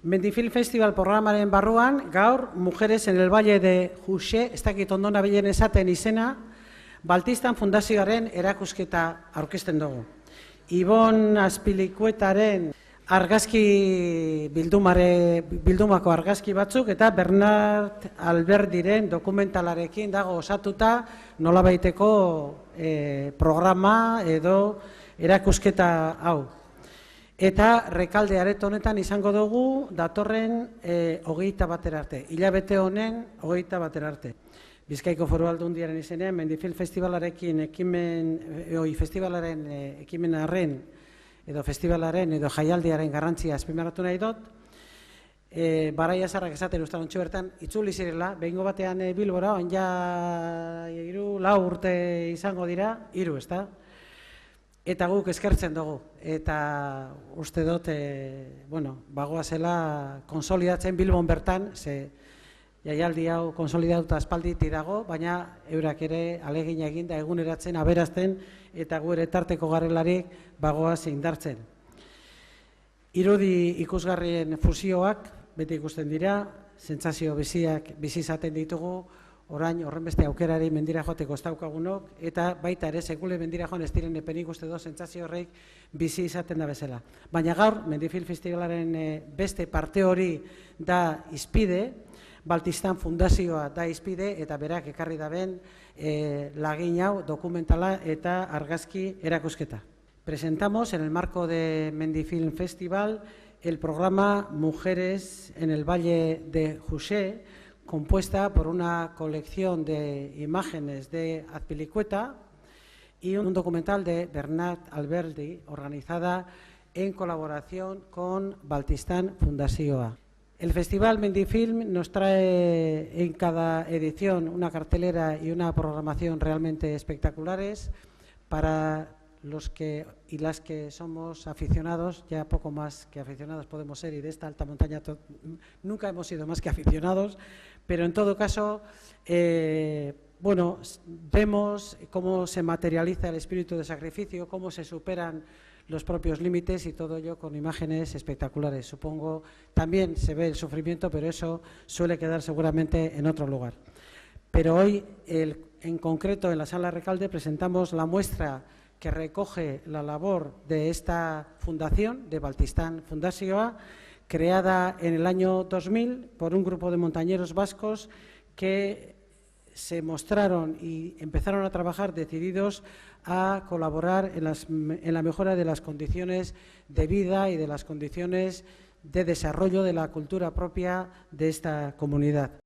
Mendifilm Festival programaren barruan, gaur, Mujeres en el Valle de Juxe, ez dakit ondo nabilen esaten izena, Baltistan Fundazioaren erakusketa aurkezten dugu. Ibon Azpilikuetaren argazki bildumako argazki batzuk eta Bernat Alberdiren dokumentalarekin dago osatuta nolabaiteko programa edo erakusketa hau. Eta Rekalde areto honetan izango dugu datorren 21 arte, hilabete honen 21 arte. Bizkaiko Foru Aldundiaren izenean, Mendifilm Festivalaren ekimenaren edo festivalaren edo jaialdiaren garrantzia azpimarratu nahi dut. Baraia Zarrak esaten ustan ontsu bertan, itzuli zirela, behingo batean Bilbora, oin ja 4 urte izango dira, 3, ezta? Eta guk eskertzen dugu, eta uste dut, bagoazela konsolidatzen Bilbon bertan, ze jaialdi hau konsolidatuta aspalditi dago, baina eurak ere alegin egin da eguneratzen, aberazten, eta gu ere tarteko garrelarik bagoaz indartzen. Irudi ikusgarrien fusioak beti ikusten dira, sentsazio biziak bizi izaten ditugu, orain horrenbeste aukerari mendira joateko ez daukagunok, eta baita ere sekule mendira joan ez diren epenik uste do sentsazio horreik bizi izaten da bezala. Baina gaur, Mendifilm Festivalaren beste parte hori da izpide, Baltistan Fundazioa da izpide, eta berak ekarri daben lagin hau dokumentala eta argazki erakusketa. Presentamos en el marco de Mendifilm Festival el programa Mujeres en el Valle de Juxe, compuesta por una colección de imágenes de Azpilicueta y un documental de Bernat Alberdi, organizada en colaboración con Baltistan Fundazioa. El Festival Mendifilm nos trae en cada edición una cartelera y una programación realmente espectaculares para los que y las que somos aficionados, ya poco más que aficionados podemos ser, y de esta alta montaña nunca hemos sido más que aficionados, pero en todo caso, vemos cómo se materializa el espíritu de sacrificio, cómo se superan los propios límites y todo ello con imágenes espectaculares. Supongo también se ve el sufrimiento, pero eso suele quedar seguramente en otro lugar. Pero hoy, en concreto, en la Sala Recalde presentamos la muestra que recoge la labor de esta fundación, de Baltistan Fundazioa, creada en el año 2000 por un grupo de montañeros vascos que se mostraron y empezaron a trabajar decididos a colaborar en la mejora de las condiciones de vida y de las condiciones de desarrollo de la cultura propia de esta comunidad.